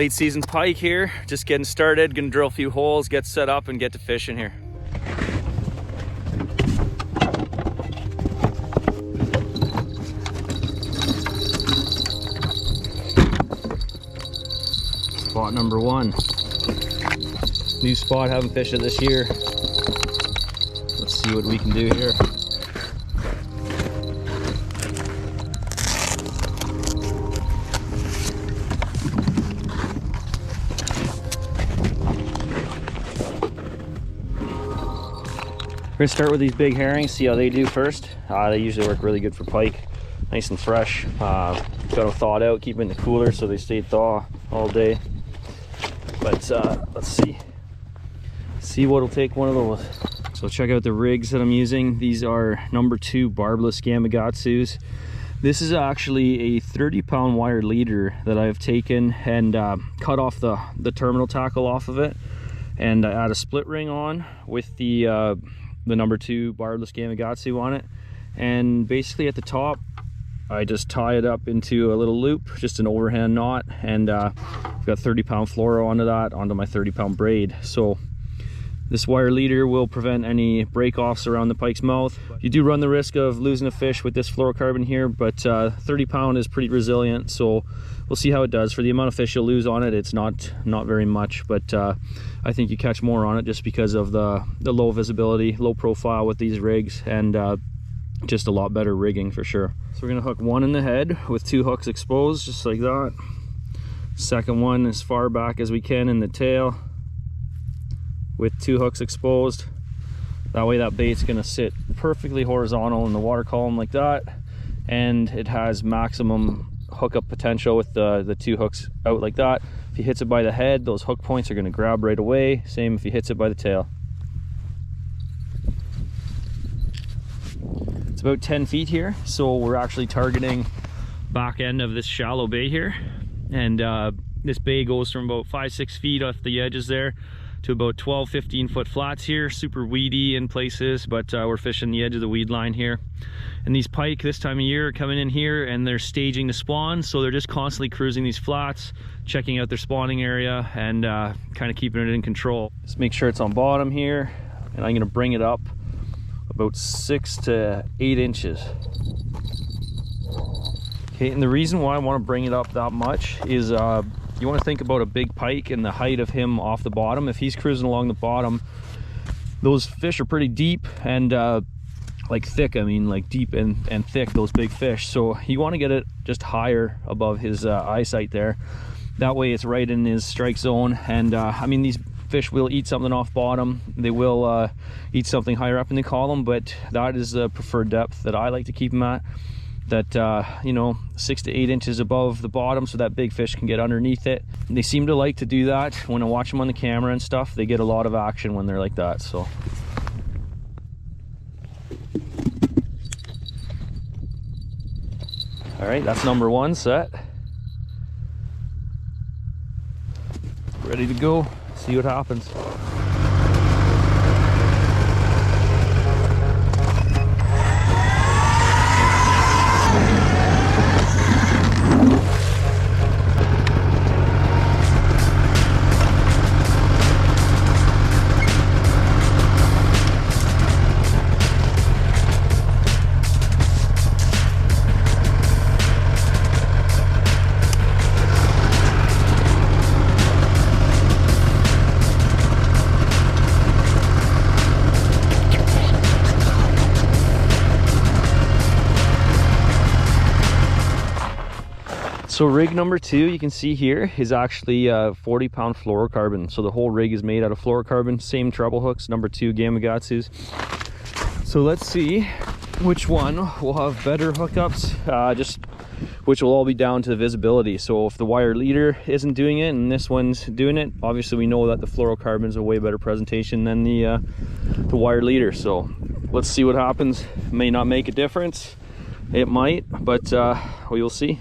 Late season pike here, just getting started. Gonna drill a few holes, get set up, and get to fishing here. Spot number one. New spot, haven't fished it this year. Let's see what we can do here. We're gonna start with these big herrings, see how they do first. They usually work really good for pike, nice and fresh. Got them thawed out, keep them in the cooler so they stay thaw all day. But let's see what'll take one of those. So check out the rigs that I'm using. These are number 2 barbless Gamakatsus. This is actually a 30-pound wire leader that I've taken and cut off the terminal tackle off of it, and I add a split ring on with the number 2 barbless Gamakatsu on it, and basically at the top I just tie it up into a little loop, just an overhand knot, and I've got 30-pound fluoro onto that, onto my 30-pound braid. So this wire leader will prevent any break-offs around the pike's mouth. You do run the risk of losing a fish with this fluorocarbon here, but 30-pound is pretty resilient, so we'll see how it does. For the amount of fish you'll lose on it, it's not very much, but I think you catch more on it just because of the low visibility, low profile with these rigs, and just a lot better rigging for sure. So we're gonna hook one in the head with 2 hooks exposed, just like that. Second one as far back as we can in the tail with 2 hooks exposed. That way that bait's gonna sit perfectly horizontal in the water column like that, and it has maximum hookup potential with the 2 hooks out like that. If he hits it by the head, those hook points are gonna grab right away. Same if he hits it by the tail. It's about 10 feet here, so we're actually targeting back end of this shallow bay here, and this bay goes from about 5-6 feet off the edges there to about 12-15 foot flats here. Super weedy in places, but we're fishing the edge of the weed line here. And these pike this time of year are coming in here and they're staging to spawn, so they're just constantly cruising these flats, checking out their spawning area, and kind of keeping it in control. Just make sure it's on bottom here, and I'm gonna bring it up about 6 to 8 inches. Okay, and the reason why I want to bring it up that much is you want to think about a big pike and the height of him off the bottom. If he's cruising along the bottom, those fish are pretty deep and like thick. I mean, like deep and thick, those big fish. So you want to get it just higher above his eyesight there. That way it's right in his strike zone. And I mean, these fish will eat something off bottom. They will eat something higher up in the column, but that is the preferred depth that I like to keep them at. That you know, 6 to 8 inches above the bottom, so that big fish can get underneath it. And they seem to like to do that. When I watch them on the camera and stuff, they get a lot of action when they're like that. So all right, that's number 1 set. Ready to go, see what happens. So rig number 2, you can see here, is actually 40-pound fluorocarbon. So the whole rig is made out of fluorocarbon, same treble hooks, number 2 Gamakatsus. So let's see which one will have better hookups, which will all be down to the visibility. So if the wire leader isn't doing it and this one's doing it, obviously we know that the fluorocarbon is a way better presentation than the wire leader. So let's see what happens. It may not make a difference, it might, but we will see.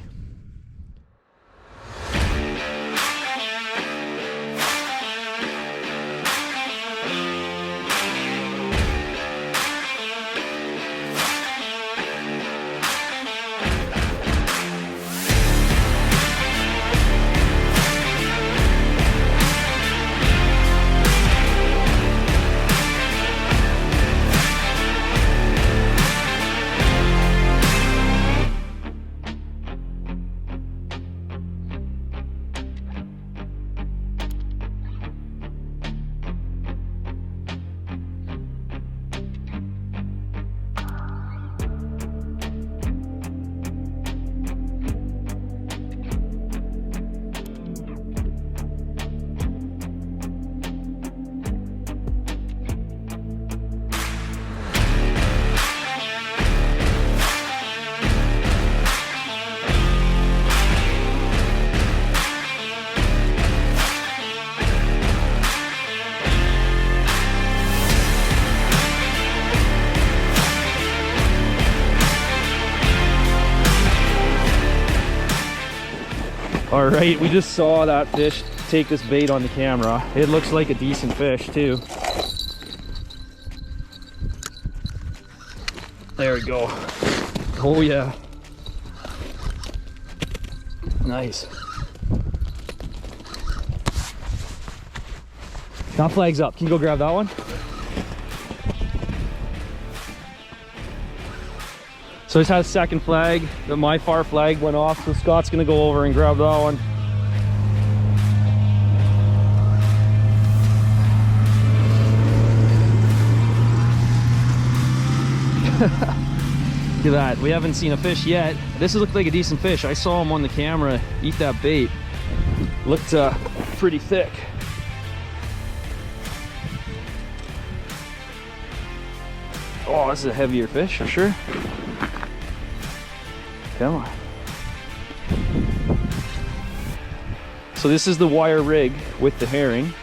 All right, we just saw that fish take this bait on the camera. It looks like a decent fish too. There we go. Oh yeah. Nice. That flag's up. Can you go grab that one? So I just had a second flag. My far flag went off, so Scott's gonna go over and grab that one. Look at that. We haven't seen a fish yet. This looked like a decent fish. I saw him on the camera eat that bait. Looked pretty thick. Oh, this is a heavier fish for sure. Come on. So this is the wire rig with the herring.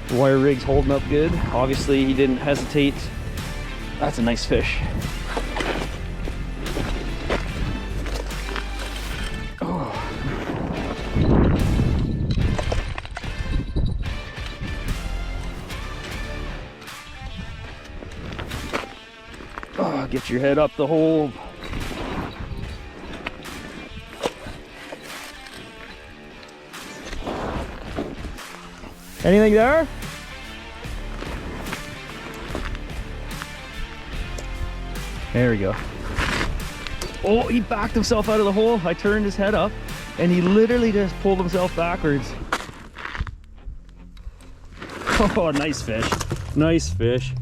The wire rig's holding up good. Obviously he didn't hesitate. That's a nice fish. Oh. Oh, get your head up the hole. Anything there? There we go. Oh, he backed himself out of the hole. I turned his head up and he literally just pulled himself backwards. Oh, nice fish. Nice fish.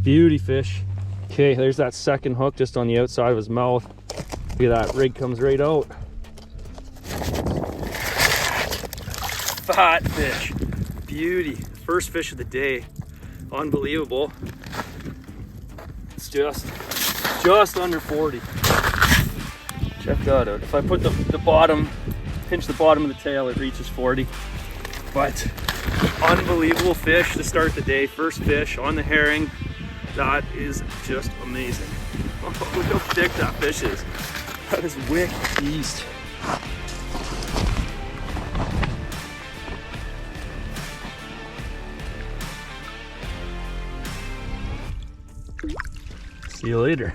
Beauty fish. Okay, there's that second hook just on the outside of his mouth. Look at that, rig comes right out. Fat fish. Beauty. First fish of the day. Unbelievable. It's just under 40. Check that out. If I put the bottom, pinch the bottom of the tail, it reaches 40. But unbelievable fish to start the day. First fish on the herring. That is just amazing. Oh, look how thick that fish is. That is wicked beast. See you later.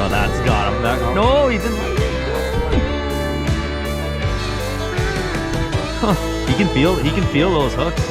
No, that's got him. No, he didn't. Huh. He can feel those hooks.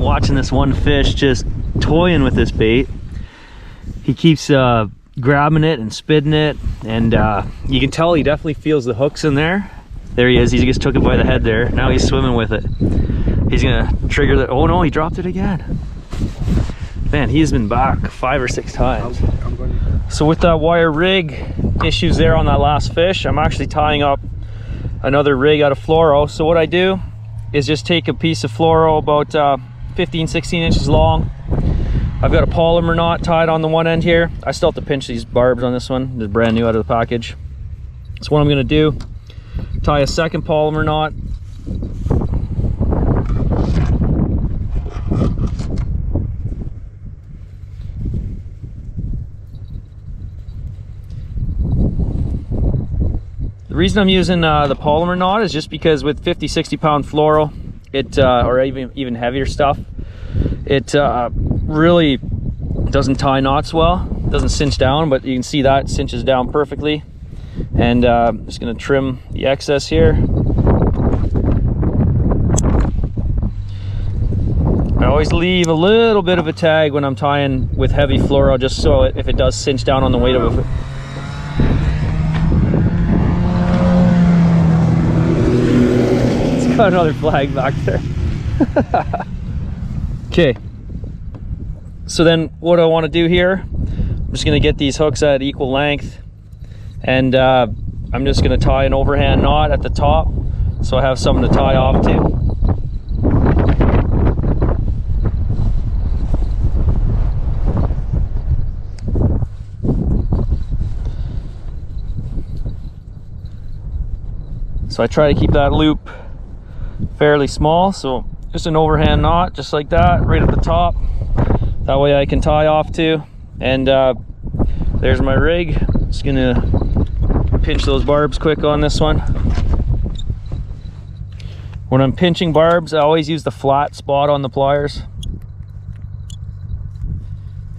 Watching this one fish just toying with this bait. He keeps grabbing it and spitting it, and you can tell he definitely feels the hooks in there. There he is. He just took it by the head there. Now he's swimming with it. He's gonna trigger that. Oh no, he dropped it again. Man, he has been back 5 or 6 times. So with that wire rig issues there on that last fish, I'm actually tying up another rig out of fluoro. So what I do is just take a piece of fluoro about 15-16 inches long. I've got a polymer knot tied on the one end here. I still have to pinch these barbs on this one. They're brand new out of the package. So what I'm gonna do, tie a second polymer knot. The reason I'm using the polymer knot is just because with 50-60 pound fluoro, it or even heavier stuff, it really doesn't tie knots well. It doesn't cinch down, but you can see that cinches down perfectly. And I'm just going to trim the excess here. I always leave a little bit of a tag when I'm tying with heavy fluoro, just so if it does cinch down on the weight of it. Got another flag back there. Okay, so then what I want to do here, I'm just going to get these hooks at equal length, and I'm just going to tie an overhand knot at the top so I have something to tie off to. So I try to keep that loop fairly small, so just an overhand knot just like that right at the top. That way I can tie off to, and there's my rig. Just gonna pinch those barbs quick on this one. When I'm pinching barbs, I always use the flat spot on the pliers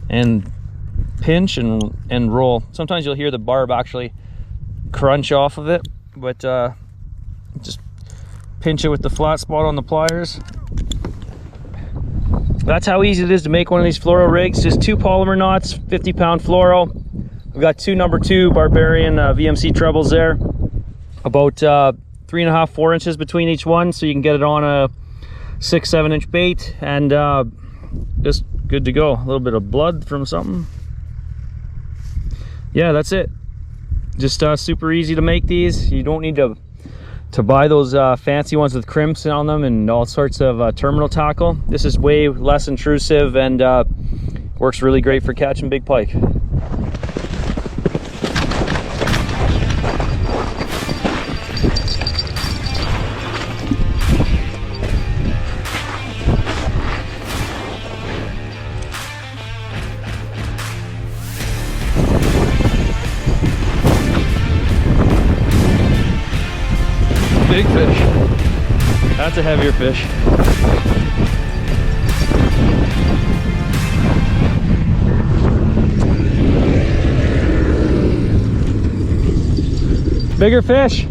and pinch and roll. Sometimes you'll hear the barb actually crunch off of it, but just pinch it with the flat spot on the pliers. That's how easy it is to make one of these fluoro rigs. Just 2 polymer knots, 50 pound fluoro. We've got 2 #2 Barbarian VMC trebles there, about 3.5-4 inches between each one, so you can get it on a 6-7 inch bait, and just good to go. A little bit of blood from something. Yeah, that's it. Just super easy to make these. You don't need to to buy those fancy ones with crimps on them and all sorts of terminal tackle. This is way less intrusive and works really great for catching big pike. Big fish. That's a heavier fish. Bigger fish.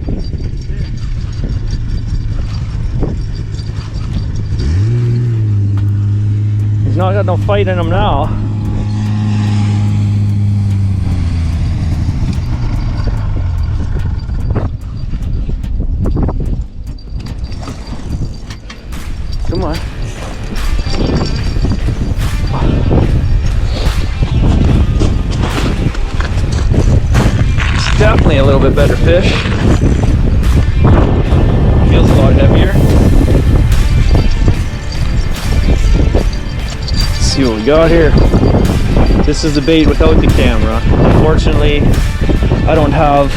He's not got no fight in him now. Come on. It's definitely a little bit better fish. Feels a lot heavier. Let's see what we got here. This is the bait without the camera. Unfortunately, I don't have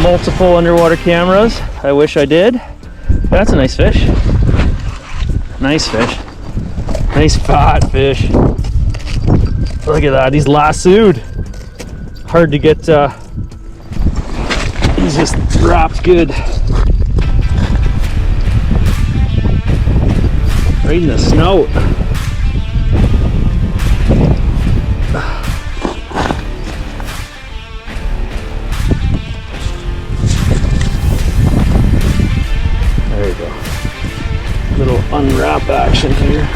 multiple underwater cameras. I wish I did. That's a nice fish. Nice fish. Nice fat fish. Look at that, he's lassoed. Hard to get, he's just wrapped good. Right in the snout. There you go. Little unwrap action here.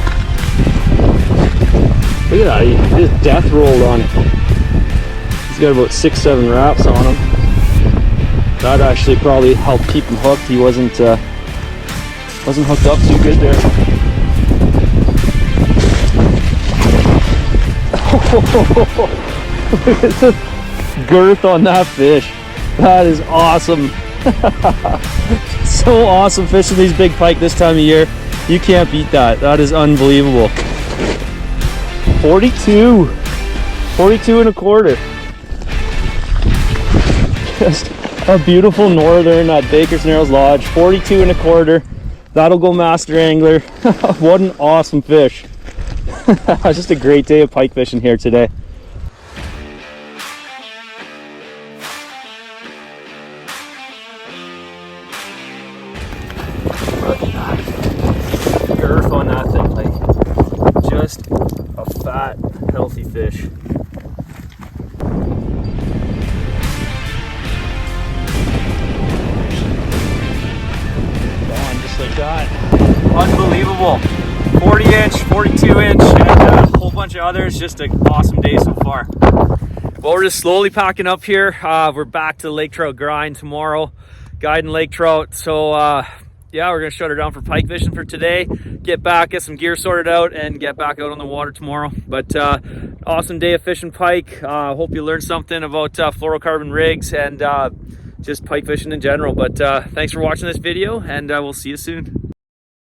Look at that, he just death rolled on it. He's got about 6-7 wraps on him. That actually probably helped keep him hooked. He wasn't hooked up too good there. Look at the girth on that fish. That is awesome. So awesome fishing these big pike this time of year. You can't beat that. That is unbelievable. 42 and a quarter. Just a beautiful northern at Baker's Narrows Lodge. 42 and a quarter. That'll go master angler. What an awesome fish. Just a great day of pike fishing here today. Girth on that thing, like just a fat, healthy fish. Gone just like that. Unbelievable. 40 inch, 42 inch, and a whole bunch of others. Just an awesome day so far. Well, we're just slowly packing up here. We're back to the lake trout grind tomorrow, guiding lake trout. So yeah, we're gonna shut her down for pike fishing for today, get back, get some gear sorted out, and get back out on the water tomorrow. But awesome day of fishing pike. Hope you learned something about fluorocarbon rigs and just pike fishing in general. But thanks for watching this video, and we'll see you soon.